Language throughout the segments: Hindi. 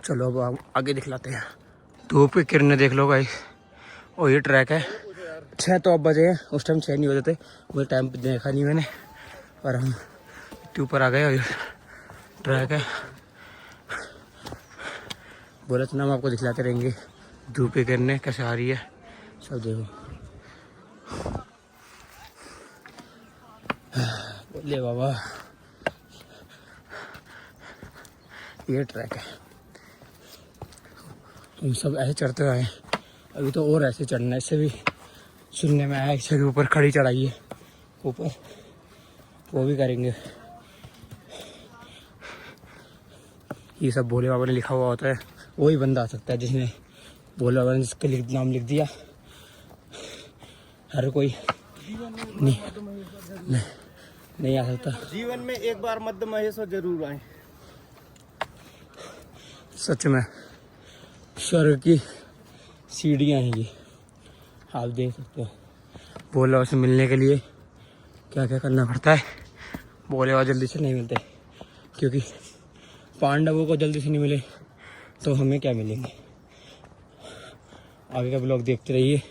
चलो अब आगे दिखलाते हैं। धूप की किरणें देख लो गाइस। और ये ट्रैक है 6 तो अब बजे हैं, उस टाइम 6 नहीं हो जाते, वो टाइम देखा नहीं मैंने, पर हम ऊपर आ गए। और ट्रैक है, बोला था ना हम आपको दिखलाते रहेंगे धूप की किरणें कैसे आ रही है, सब देखो। बोले बाबा ये ट्रैक है, हम सब ऐसे चढ़ते आए, अभी तो और ऐसे चढ़ना है। इससे भी सुनने में आया इससे भी ऊपर खड़ी चढ़ाई है ऊपर, वो भी करेंगे। ये सब भोले बाबा ने लिखा हुआ होता है, वही बंदा आ सकता है जिसने भोले बाबा ने जिसका नाम लिख दिया। हर कोई नहीं आ सकता। जीवन में एक बार मध्य महेश्वर जरूर आए। सच में स्वर्ग की सीढ़ियाँ हैं ये, आप देख सकते हो। भोले बाबा से मिलने के लिए क्या क्या करना पड़ता है। भोले बाबा जल्दी से नहीं मिलते, क्योंकि पांडवों को जल्दी से नहीं मिले तो हमें क्या मिलेंगे। आगे का ब्लॉग देखते रहिए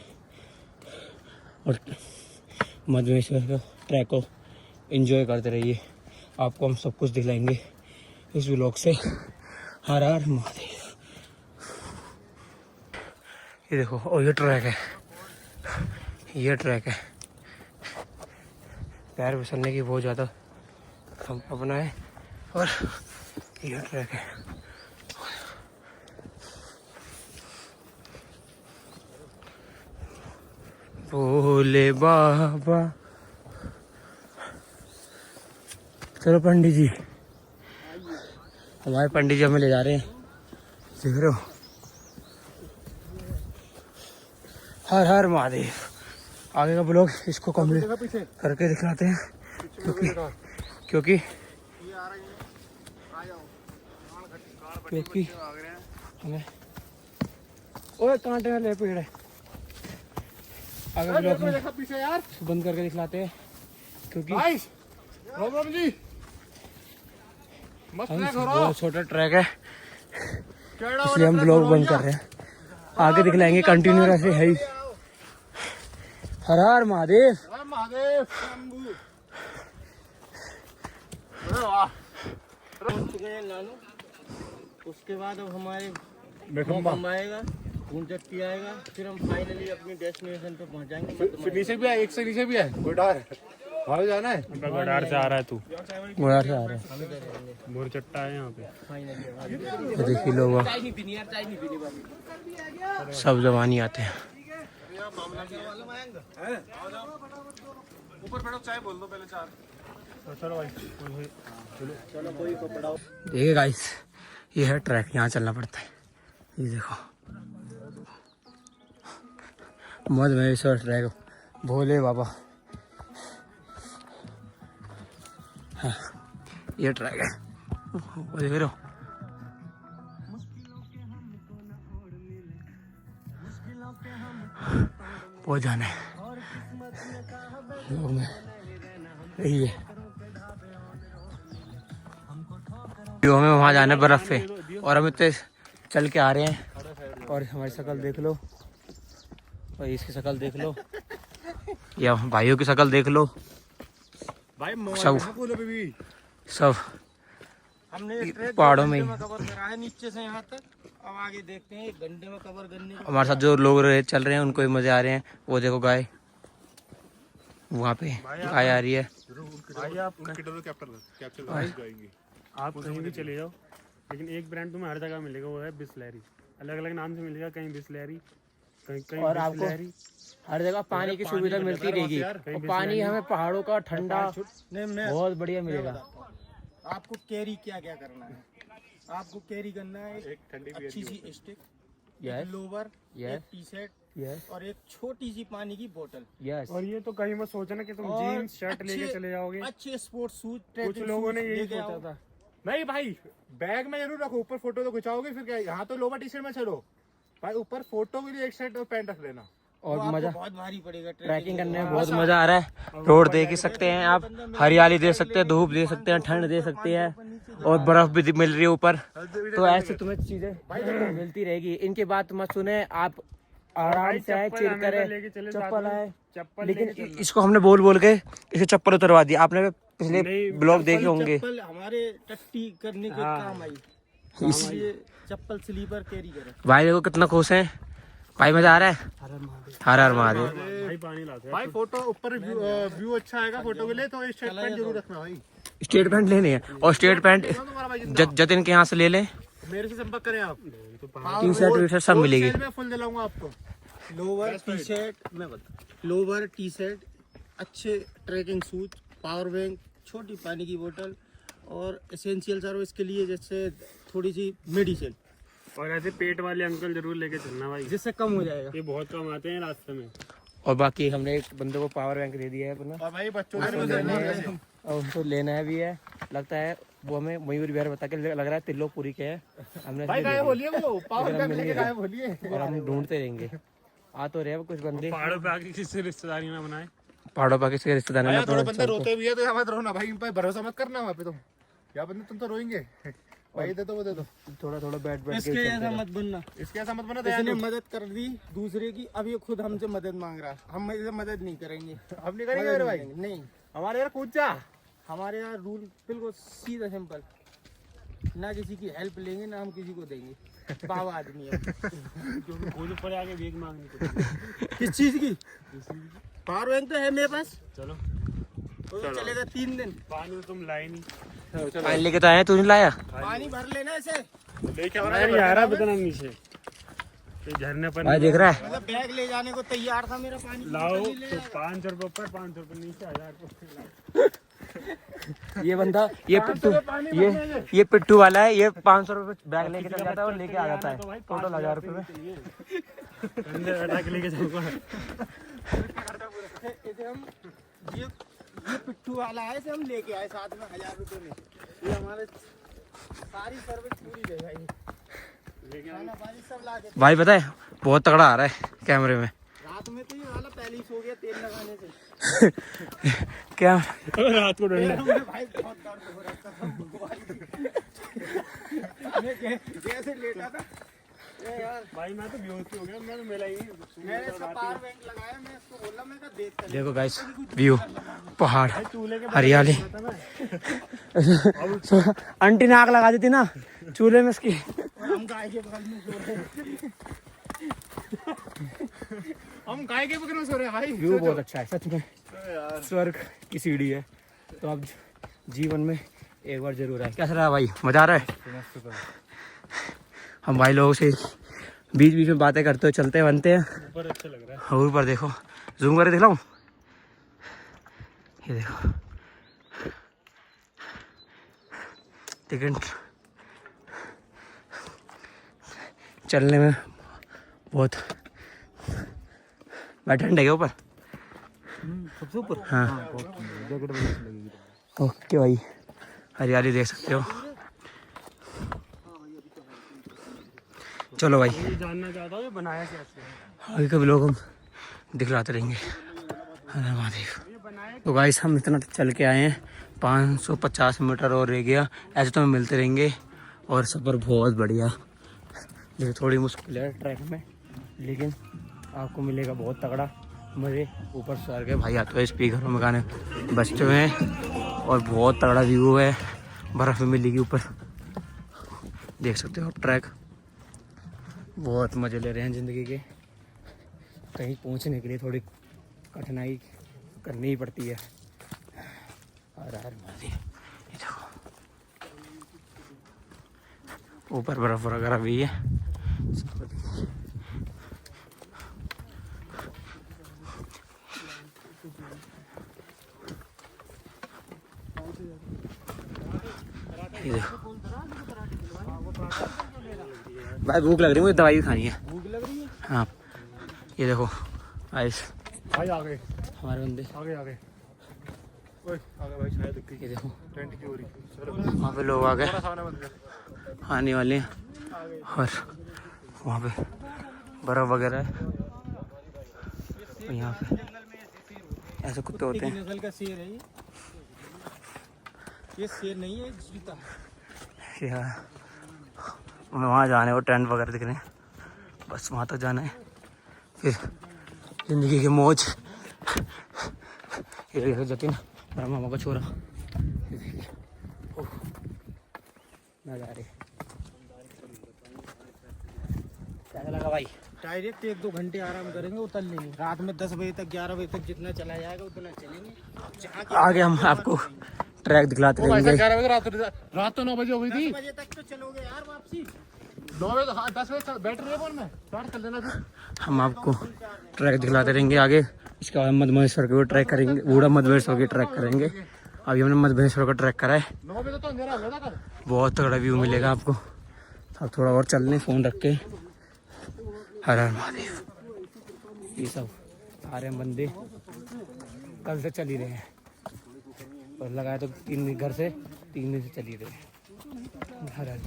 और मधुमेश्वर का ट्रैक को एंजॉय करते रहिए। आपको हम सब कुछ दिखलाएंगे इस ब्लॉग से। हर हर महादेव। ये देखो, और ये ट्रैक है, ये ट्रैक है। पैर फिसलने की बहुत ज़्यादा संभावना है। और ये ट्रैक है, भोले बाबा। चलो पंडित जी, हमारे पंडित जी हमें ले जा रहे हैं, देख रहे हो। हर हर महादेव। आगे का ब्लॉग इसको कंप्लीट करके दिखलाते हैं, क्योंकि हमें ओए कांटे वाले पेड़ है। आगे ब्लॉग में पीछे यार बंद करके दिखलाते हैं, क्योंकि बहुत छोटा ट्रैक है, इसलिए हम ब्लॉग बंद कर रहे हैं। आगे दिखलाएंगे कंटिन्यू ऐसे है ही। हर हर महादेव। उसके बाद अब हमारे बम आएगा, गुंजट्टी आएगा, फिर हम फाइनली अपनी डेस्टिनेशन पे पहुंच जाएंगे। नीचे भी है, एक से नीचे भी है, गोडार वहाँ जाना है। गोडार से आ रहा है तू, गोडार से आ रहा है, बोरचट्टा है यहाँ पे। देखिए लोग सब जवानी आते हैं। ऊपर बैठो, चाय बोल दो पहले 4। चलो भाई, चलो कोई को पढ़ाओ। देखिए गाइस, ये है ट्रैक, यहाँ चलना पड़ता है। ये देखो मधुमेश्वर ट्रैक, भोले बाबा। हाँ, ये ट्रैक है, वो देख रहे हो। बहुत जाना है लोग में, यही है। हमें वहाँ जाना है बर्फ पे, और हम इतने चल के आ रहे हैं। और हमारी शक्ल देख लो, और इसकी शक्ल देख लो, या भाइयों की शक्ल देख लो। भाई सब हमने पहाड़ों में कवर करा है नीचे से यहाँ तक। अब आगे देखते हैं, 1 घंटे में कवर करने को। हमारे साथ जो लोग चल रहे हैं उनको भी मजे आ रहे हैं। वो देखो गाय, वहाँ पे गाय आ रही है। आप कहीं भी चले जाओ, लेकिन एक ब्रांड तुम्हें हर जगह मिलेगा, वो है बिस्लैरी। अलग अलग नाम से मिलेगा, कहीं बिस्लैरी, कहीं और आपको हर जगह पानी की सुविधा मिलती रहेगी। और पानी हमें पहाड़ों का ठंडा बहुत बढ़िया मिलेगा। आपको कैरी क्या क्या करना है? आपको कैरी करना है एक अच्छी सी स्टिक, लोवर, एक टी शर्ट और एक छोटी सी पानी की बोतल। और ये तो कहीं मत सोचना कि तुम जीन्स शर्ट लेके चले जाओगे। अच्छे स्पोर्ट्स शूज, कुछ लोगों ने यही सोचा था। नहीं भाई, बैग में जरूर रखो, ऊपर फोटो तो खिंचाओगे फिर क्या। यहाँ तो लोवर टी शर्ट में चलो भाई, ऊपर फोटो के लिए एक शर्ट और पैंट रख लेना। और वो आपको मजा बहुत भारी पड़ेगा ट्रैकिंग करने में बहुत मजा आ रहा है। रोड देख ही सकते हैं आप, हरियाली देख सकते हैं, धूप देख सकते हैं, ठंड देख सकते हैं और बर्फ भी मिल रही है ऊपर। तो ऐसे तुम्हें चीजें मिलती रहेगी। इनके बाद तुम सुने आप आराम से आए, चिल करें, चप्पल आए, लेकिन इसको हमने बोल बोल के इसे चप्पल उतरवा दी। आपने पिछले ब्लॉग देखे होंगे। चप्पल हमारे टट्टी करने के काम आई, इसलिए चप्पल स्लीपर कैरी करें। भाई देखो कितना खुश है भाई, मजा आ रहा है। हर हर महादेव। भाई पानी लाते हैं। भाई फोटो ऊपर व्यू अच्छा आएगा फोटो के लिए, तो स्टेट पैंट जरूर रखना भाई। स्टेट पैंट लेने हैं और स्टेट पैंट जतिन के यहाँ से ले लें। मेरे से संपर्क करें आप, टी शर्ट वी शर्ट सब मिलेगी। मैं फुल दिलाऊंगा आपको। लोअर टी शर्ट, मैं बता, लोअर टी शर्ट, अच्छे ट्रैकिंग शूज, पावर बैंक, छोटी पानी की बोतल और एसेंशियल सर्विस के लिए जैसे थोड़ी सी मेडिसिन, और ऐसे पेट वाले अंकल जरूर लेके चलना भाई, जिससे कम हो जाएगा। ये बहुत कम आते हैं रास्ते में। और बाकी हमने एक बंदे को पावर बैंक दे दिया है अपना, और भाई बच्चों और उनको लेना है भी है। लगता है वो हमें मयूर बिहार बता के लग रहा है तिल्लोपुरी के है। हमने भाई गायब बोलिए वो पावर बैंक लेके गायब और बोलिए। हम ढूंढते रहेंगे। आ तो रहे कुछ बंदे पहाड़ों पे आके किसी से रिश्तेदारी ना बनाए। पहाड़ों पर किसी रिश्तेदार भाई ने थोड़े बंदे रोते भी है तो मत रोना भाई, इन पे भरोसा मत करना वहाँ पे। तुम क्या बंदे तुम तो रोएंगे भाई, दे दो वो दे दो। थोड़ा थोड़ा बैठ बैठ इसके के ऐसा मत बनना, इसके ऐसा मत बना, इसने मदद कर दी दूसरे की, अब ये खुद हमसे मदद मांग रहा है, हम इसे मदद नहीं करेंगे। अब नहीं करेंगे मेरे भाई, नहीं, हमारे यार कूद जा। हमारे यहाँ रूल बिल्कुल सीधा सिंपल, ना किसी की हेल्प लेंगे ना हम किसी को देंगे। बाबा आदमी है क्योंकि खुद ऊपर आके भीख मांगनी पड़ेगी। किस चीज की? पावर बैंक तो है मेरे पास, चलो तो चलेगा 3 दिन। पानी तो तुम लाए नहीं। पानी लेके तो आए, तू नहीं लाया? पानी भर लेना इसे, लेके आ मैं नहीं आ रहा बतना नीचे, ये झरने पर भाई देख रहा है मतलब बैग ले जाने को तैयार था मेरा पानी की लाओ। बोतल ले तो आया। 500 रुपये ऊपर, 500 रुपये नीचे, 1000 रुपये। ये बंदा, ये पिट्टू वाला है। ये 500 रुपये बैग लेके चल जाता है और लेके आ जाता है टोटल 1000 रुपये में। अंदर बैठा के लेके जाऊंगा। इसे हम ये पिट्ठू वाला है, इसे हम लेके आए साथ में 1000 रुपये में। ये हमारे सारी सर्विस पूरी दे भाई, खाना पानी सब ला के। भाई पता है बहुत तगड़ा आ रहा है कैमरे में। रात में तो ये वाला पहले ही सो गया तेल लगाने से। क्या रात को डंडा। पैरों में भाई बहुत दर्द हो रहा था, मैं कैसे लेटा था ये यार। भाई मैं तो बेहोश हो गया, मैं तो मिला ही नहीं। मैंने इसका पावर बैंक लगाया, मैं इसको बोला, मैं कहा देख कर देखो गाइस व्यू, पहाड़, चूल्हे के हरियाली। आंटी ने आग लगा दी थी ना चूल्हे में इसकी। और हम गाय के बगल में सो रहे। हम गाय के बगल में सो रहे हैं भाई। व्यू बहुत अच्छा है सच में, स्वर्ग की सीढ़ी है। तो अब जीवन में एक बार जरूर आए। कैसा रहा भाई, मजा आ रहा है? हम भाई लोगों से बीच बीच में बातें करते हुए चलते बनते हैं। ऊपर अच्छा लग रहा है। और ऊपर देखो, जूम करके दिखलाऊं, ये देखो लेकिन चलने में बहुत ठंड है क्या ऊपर? सबसे ऊपर हाँ। ओके भाई, हरियाली देख सकते हो। चलो भाई, ये जानना चाहता हूँ ये बनाया कैसे है। आगे कभी लोग हम दिखलाते रहेंगे। हर हर महादेव। तो गाइस हम इतना चल के आए हैं, 550 मीटर और रह गया। ऐसे तो हम मिलते रहेंगे और सफ़र बहुत बढ़िया। देखिए थोड़ी मुश्किल है ट्रैक में, लेकिन आपको मिलेगा बहुत तगड़ा मज़े। ऊपर स्वर्ग है भाई, आते हुए स्पीकरों में गाने बजते हुए हैं और बहुत तगड़ा व्यू है। बर्फ़ में मिलेगी ऊपर, देख सकते हो आप ट्रैक। बहुत मज़े ले रहे हैं ज़िंदगी के। कहीं पहुंचने के लिए थोड़ी कठिनाई करनी ही पड़ती है। हर हर महादेव। ये देखो ऊपर बर्फ वगैरह भी है। ये देखो भाई, भूख लग रही है मुझे, दवाई भी खानी है। भूख लग रही है। हाँ ये देखो आइस, भाई आ गए, हमारे बंदे आ गए, आ गए। ओए आ गए भाई, शायद ये देखो टेंट की हो रही। चलो वहाँ पे लोग आ गए, थोड़ा सामने बंद कर। आने वाले हैं। और वहाँ पे बर्फ़ वगैरह है। और यहाँ पे ऐसे कुत्ते होते हैं। नस्ल का शेर है ये शेर नहीं है, चीता। यार हमें वहाँ जाना है, वो टेंट वगैरह दिख रहे हैं, बस वहाँ तक जाना है, फिर जिंदगी की मौज। ये देखो जतिन, मेरा मामा का छोरा, नज़ारे। कैसा लगा भाई? डायरेक्ट 1-2 घंटे आराम करेंगे, उतर लेंगे। रात में 10 बजे तक 11 बजे तक जितना चला जाएगा उतना चलेंगे। जहाँ के आगे हम आपको ट्रैक दिखलाते रहेंगे। 11 बजे रात तो 9 बजे हो गई थी। 10 बजे तक तो चलोगे यार वापसी। 9 बजे, हाँ 10 बजे बैटरी है फोन में, स्टार्ट कर लेना फिर। हम आपको ट्रैक दिखलाते रहेंगे आगे। इसके बाद मधमहेश्वर के भी ट्रैक करेंगे, बूढ़ा मधमहेश्वर की ट्रैक करेंगे। अभी हमने मधमहेश्वर का ट्रैक करा है, 9 बजे तो अंधेरा हो गया था कल। बहुत तगड़ा व्यू मिलेगा आपको। अब थोड़ा और चल लें फ़ोन रख के। हर हर महादेव। ये सब आ रहे हैं बंदे, कल से चल ही रहे हैं, और लगाया तो 3 दिन, घर से 3 दिन से चल ही रहे हैं। हर हर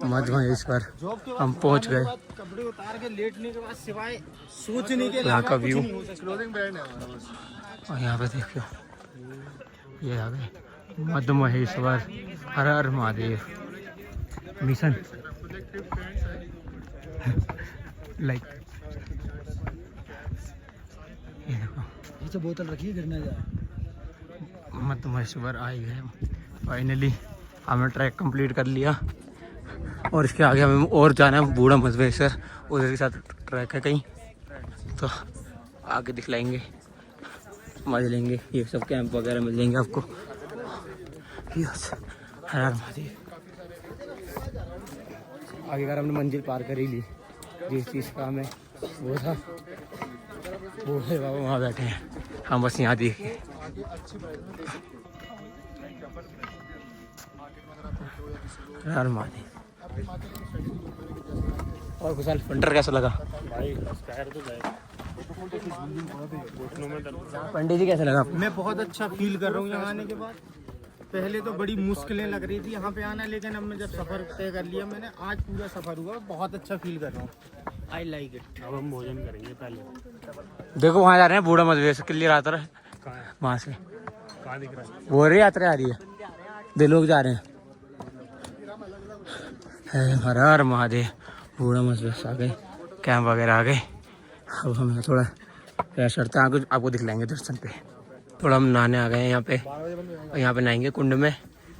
मधमहेश्वर हम पहुंच गए। कपड़े उतार के लेटने के बाद सिवाय सोचने के यहाँ का व्यू, क्लोथिंग ब्रांड है हमारा बस। और यहाँ पे देखियो ये आ गए मधमहेश्वर। हर हर महादेव मिशन लाइक। ये देखो नीचे बोतल रखिए, गिरना जाए। मधमहेश्वर आए गए फाइनली। हमने ट्रैक कंप्लीट कर लिया, और इसके आगे हमें और जाना है बूढ़ा मधमहेश्वर, उधर के साथ ट्रैक है कहीं, तो आगे दिखलाएंगे, मजे लेंगे। ये सब कैंप वगैरह मिल जाएंगे आपको। यस, हर हर महादेव। आगे का हमने मंजिल पार कर ही ली, जिस चीज़ का हमें वो था, वो है बाबा वहाँ बैठे हैं, हम बस यहाँ देखे। हर महादेव। और कुछ पंटर कैसा लगा? भाई स्कायर तो गए घुटनों में दर्द। पंडित जी कैसा लगा? मैं बहुत अच्छा फील कर रहा हूँ यहाँ आने के बाद। पहले तो बड़ी मुश्किलें लग रही थी यहाँ पे आना, लेकिन अब मैं जब सफ़र तय कर लिया मैंने, आज पूरा सफ़र हुआ, बहुत अच्छा फील कर रहा हूँ। I like it. अब हम भोजन करेंगे पहले। देखो वहाँ जा रहे हैं बूढ़ा मधमहेश्वर, क्लियर आता रहा कहाँ है? वहाँ से, कहाँ दिख रहा है? वो रही यात्रा आ रही है, 2 लोग जा रहे हैं। हर हर महादेव। बूढ़ा मधमहेश्वर आ गए, कैंप वगैरह आ गए। अब हमें थोड़ा रेस्ट करते हैं, आगे आपको दिखलाएंगे दर्शन पे। थोड़ा हम नहाने आ गए हैं यहाँ पे, और यहाँ पे नहाएंगे कुंड में,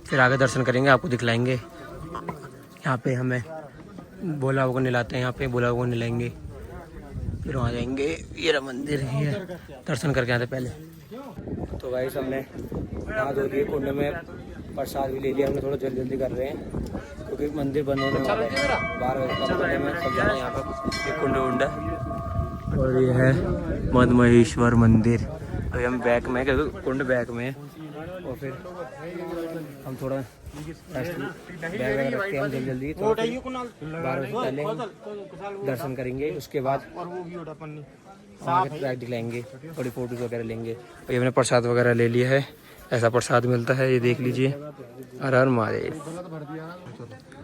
फिर आगे दर्शन करेंगे, आपको दिखलाएंगे। यहाँ पे हमें भोला को नहलाते हैं, यहाँ पे भोला को नहलाएंगे, फिर वहाँ जाएंगे। ये रहा मंदिर है, दर्शन करके आते पहले। तो भाई हमने नहा धो लिए, कुंड में प्रसाद भी ले लिया हमने। थोड़ा जल्दी जल्दी कर रहे हैं क्योंकि मंदिर बंद होने वाला है, 12 बजे तक कुंड में सब जाना है। यहाँ पर ये कुंड वुंड है, और ये है मधमहेश्वर मंदिर। अभी हम बैक में, क्योंकि कुंड बैक में है, और फिर हम थोड़ा बैग वगैरह रखते हैं हम जल्दी 12 बजे पहले हम दर्शन करेंगे। उसके बाद वहाँ के ट्रैक दिखलाएंगे, थोड़ी फोटोज वगैरह लेंगे। और ये हमने प्रसाद वगैरह ले लिया है, ऐसा प्रसाद मिलता है, ये देख लीजिए। हर हर महादेव।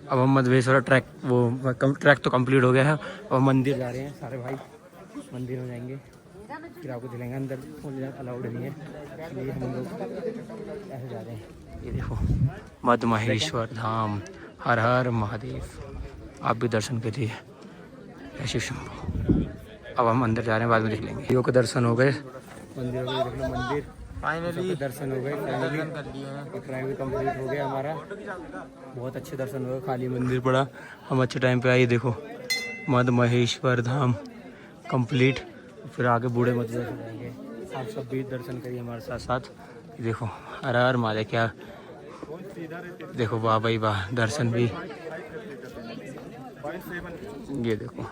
अब हम मधमहेश्वर ट्रैक, वो ट्रैक तो कंप्लीट हो गया है, और मंदिर जा रहे हैं सारे भाई, मंदिर में जाएंगे, फिर आपको दिखाएंगे। अंदर फोन अलाउड नहीं है, इसलिए हम लोग ऐसे जा रहे हैं। ये देखो मधमहेश्वर धाम। हर हर महादेव। आप भी दर्शन करिए, शिव शंभू। अब हम अंदर जा रहे हैं, बाद में देख लेंगे। देवियों के दर्शन हो गए, मंदिरों के देख लो, मंदिर फाइनली दर्शन हो गए। फाइनली ट्रैक भी कंप्लीट हो गया हमारा, बहुत अच्छे दर्शन हो गए। खाली मंदिर पड़ा, हम अच्छे टाइम पे आए। देखो मधमहेश्वर धाम कंप्लीट, फिर आगे बूढ़े मधमहेश्वर जाएंगे। आप सब भी दर्शन करिए हमारे साथ साथ। देखो हर हर महादेव। क्या देखो, वाह भाई वाह, दर्शन भी। ये देखो,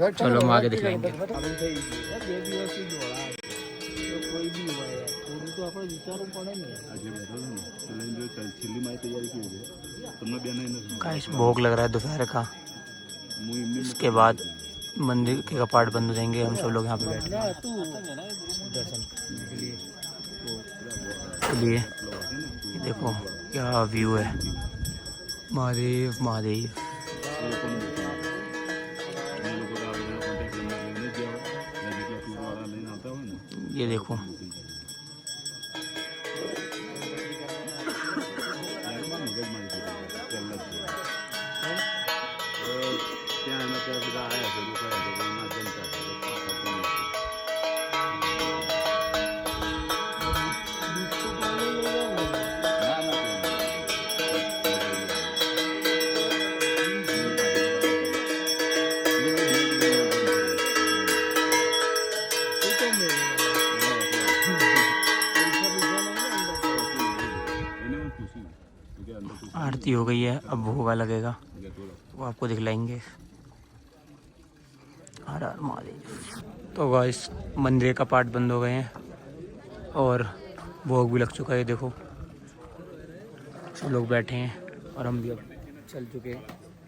चलो हम आगे दिखाएंगे। गाइस भोग लग रहा है दोपहर का, इसके बाद मंदिर के कपाट बंद हो जाएंगे। हम सब लोग यहाँ पे बैठे हैं दर्शन के लिए। ये देखो क्या व्यू है, महादेव महादेव। ये देखो आरती हो गई है, अब भोगा लगेगा, वो आपको दिखलाएंगे। हर हर महादेव। तो गाइस मंदिर का पार्ट बंद हो गए हैं और भोग भी लग चुका है। देखो सब लोग बैठे हैं और हम भी अब चल चुके हैं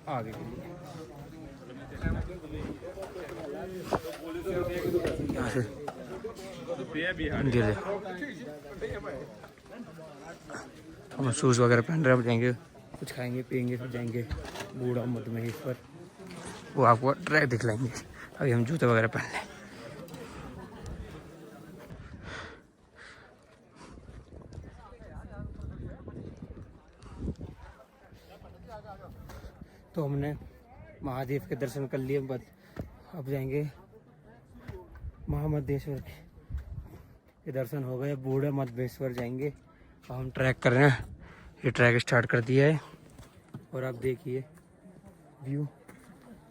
आगे के लिए। यहाँ से गिर हम शूज़ वगैरह पहन रहे हैं, जाएंगे कुछ खाएंगे पियेंगे, फिर जाएंगे बूढ़ा मधुमहेश्वर, वो आपको ट्रैक दिखलाएंगे। अभी हम जूते वगैरह पहन लें। तो हमने महादेव के दर्शन कर लिए, बस अब जाएंगे महामद्देश्वर के दर्शन हो गए, बूढ़ा मधुमहेश्वर जाएंगे। हम ट्रैक कर रहे हैं, ये ट्रैक स्टार्ट कर दिया है और आप देखिए व्यू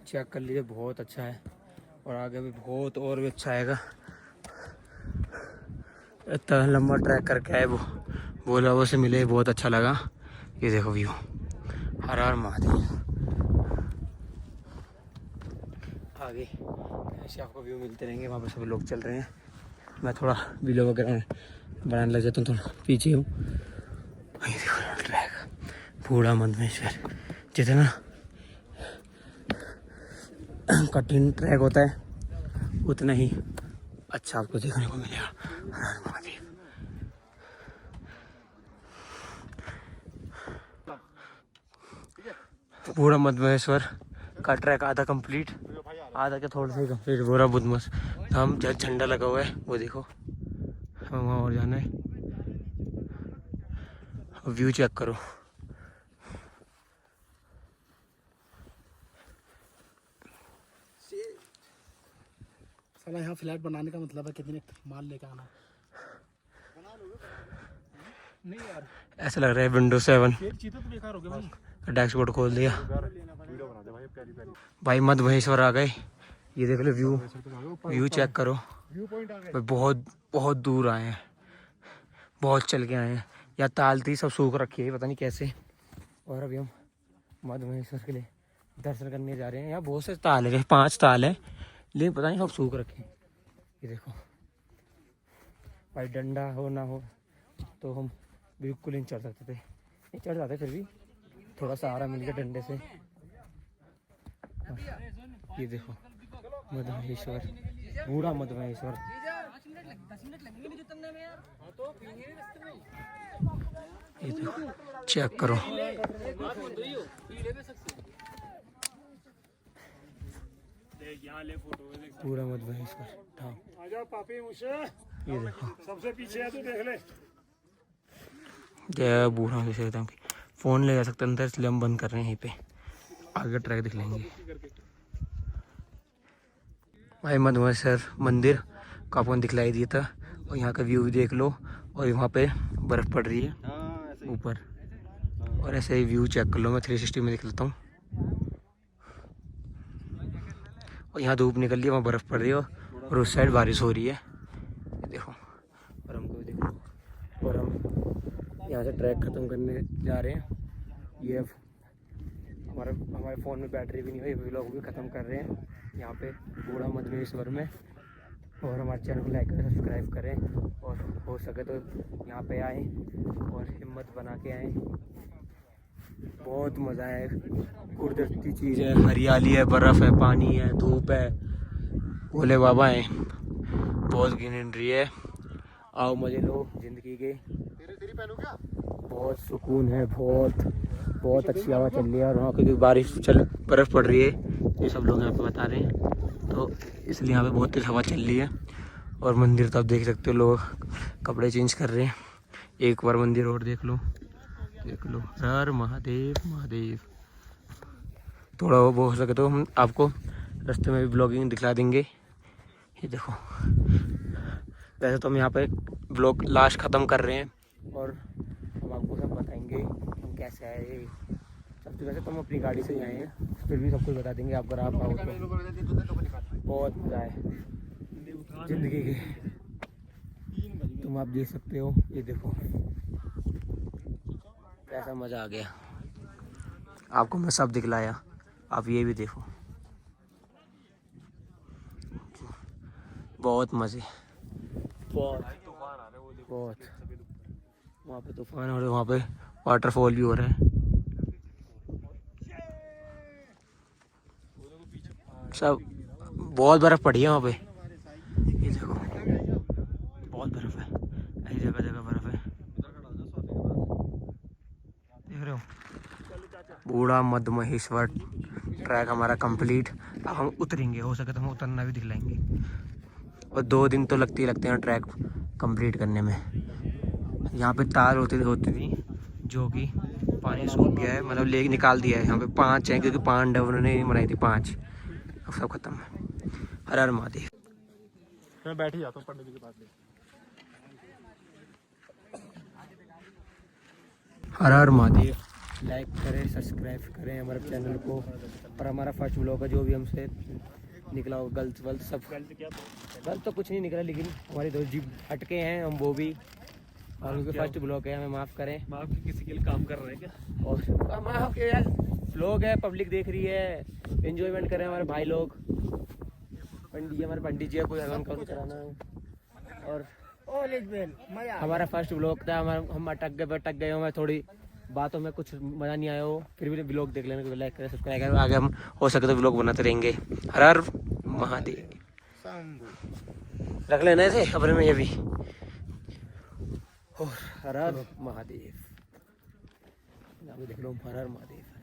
चेक कर लीजिए, बहुत अच्छा है और आगे भी बहुत और भी अच्छा आएगा। इतना लंबा ट्रैक करके आए, वो बोला वो से मिले, बहुत अच्छा लगा। ये देखो व्यू, हर हर महादेव। आगे ऐसे आपको व्यू मिलते रहेंगे, वहाँ पर सब लोग चल रहे हैं। मैं थोड़ा वीडियो वगैरह बनाने लग जाता हूँ, थोड़ा पीछे हूँ। ये देखो ट्रैक, बूढ़ा मधुमहेश्वर। जितना कठिन ट्रैक होता है उतना ही अच्छा आपको देखने को मिलेगा। महादेव। बूढ़ा मधुमहेश्वर का ट्रैक आधा कंप्लीट, आधा क्या थोड़ा सा ही कंप्लीट। बूढ़ा बुधमस हम झंडा लगा हुआ है, वो देखो हम वहाँ और जाना है। व्यू चेक करो, साला यहाँ फ्लैट बनाने का मतलब है कितने माल लेके आना। नहीं यार ऐसा लग रहा है विंडो 7 चीजें तो बेकार हो गए भाई। डैशबोर्ड खोल दिया भाई। मधुमहेश्वर आ गए, ये देख लो व्यू, व्यू चेक करो भाई। बहुत बहुत दूर आए हैं, बहुत चल के आए हैं। या ताल थी सब सूख रखी है, पता नहीं कैसे। और अभी हम मधुमहेश्वर के लिए दर्शन करने जा रहे हैं। यहाँ बहुत से ताल है, 5 ताल है, लेकिन पता नहीं सब सूख रखे हैं। ये देखो भाई, डंडा हो ना हो तो हम बिल्कुल नहीं चढ़ सकते थे, नहीं चढ़ जाते, फिर भी थोड़ा सहारा मिल गया डंडे से। ये देखो मधुमहेश्वर, बूढ़ा मधुमहेश्वर। ये देखो चेक करो, पूरा मधुमहेश्वर था। ये देखो सबसे पीछे है, तो देख ले। जय बूढ़ा एकदम। फोन ले जा सकते अंदर, इसलिए हम बंद कर रहे हैं। यहीं पे आगे ट्रैक दिख लेंगे भाई। मधुमहेश्वर मंदिर का आपको दिखलाई दिया था, और यहाँ का व्यू भी देख लो। और वहाँ पे बर्फ़ पड़ रही है ऊपर, और ऐसे ही व्यू चेक कर लो। मैं 360 में दिख लेता हूँ। और यहाँ धूप निकल रही है, वहाँ बर्फ़ पड़ रही है, और उस साइड बारिश हो रही है। देखो, और हमको भी देखो। और हम यहाँ से ट्रैक ख़त्म करने जा रहे हैं। ये हमारे फ़ोन में बैटरी भी नहीं हुई, व्लॉग भी ख़त्म कर रहे हैं यहाँ पे बूढ़ा मधुमहेश्वर में। और हमारे चैनल को लाइक करें, सब्सक्राइब करें, और हो सके तो यहाँ पे आएँ और हिम्मत बना के आएँ। बहुत मज़ा है, कुदरती चीज़ है, हरियाली है, बर्फ़ है, पानी है, धूप है, भोले बाबा हैं, बहुत ग्रीनरी है। आओ मज़े लो ज़िंदगी के। तेरी पहनू क्या? बहुत सुकून है, बहुत अच्छी हवा चल रही है। और वहाँ क्योंकि बर्फ़ पड़ रही है, ये सब लोग यहाँ पे बता रहे हैं, तो इसलिए यहाँ पे बहुत तेज़ हवा चल रही है। और मंदिर तो आप देख सकते हो, लोग कपड़े चेंज कर रहे हैं। एक बार मंदिर और देख लो। हर हर महादेव महादेव। थोड़ा वो हो सके तो हम आपको रास्ते में भी ब्लॉगिंग दिखला देंगे। ये देखो, वैसे तो हम यहाँ पे ब्लॉग लास्ट ख़त्म कर रहे हैं और हम आपको सब बताएंगे हम कैसे आए। सबसे वैसे तो हम अपनी गाड़ी से ही आए हैं, फिर भी सब कुछ बता देंगे आप, अगर आप आओ तो। बहुत मज़ा है ज़िंदगी के, तुम आप देख सकते हो। ये देखो कैसा मज़ा आ गया, आपको मैं सब दिखलाया, आप ये भी देखो। बहुत मज़े, बहुत वहाँ पे तूफान और वहाँ पे वाटरफॉल भी हो रहा है। सब बहुत बर्फ़ पड़ी है वहाँ पे, ये देखो बहुत बर्फ़ है, ऐसी जगह जगह बर्फ़ है, देख रहे हो। बूढ़ा मध्य महेश्वर ट्रैक हमारा कंप्लीट। अब हम उतरेंगे, हो सके तो हम उतरना भी दिखलाएंगे। और 2 दिन तो लगते हैं ट्रैक कंप्लीट करने में। यहाँ पे तार होती थी जो कि पानी सूख गया है, मतलब ले निकाल दिया है। यहाँ पे 5 हैं क्योंकि पांडव ने बनाई थी 5, अब सब खत्म है। हर हर महादेव। मैं बैठ ही जाता हूँ पंडित जी के पास में। हर हर महादेव। लाइक करें, सब्सक्राइब करें हमारे चैनल को। और हमारा फर्स्ट ब्लॉग है, जो भी हमसे निकला हो गलत वलत सब, गलत तो कुछ नहीं निकला, लेकिन हमारी 2 जीभ हटके हैं हम, वो भी। और उनके फर्स्ट ब्लॉग है, हमें माफ़ करें। माफ किसी के लिए काम कर रहे हैं क्या? और माफ़ के यार, लोग है, पब्लिक देख रही है, एंजॉयमेंट करें हमारे भाई लोग। हमारे पंडित जी है, कोई हवन कौन कराना है। और हमारा फर्स्ट ब्लॉग था, हम अटक गए हमें थोड़ी बातों में कुछ मज़ा नहीं आया हो, फिर भी ब्लॉग देख लेना, लाइक करें, सब्सक्राइब करें। आगे हम हो सके तो ब्लॉग बनाते रहेंगे। हर हर महादेव। रख लेना ऐसे खबरें में ये भी। हर हर महादेव, देख लो, हर हर महादेव।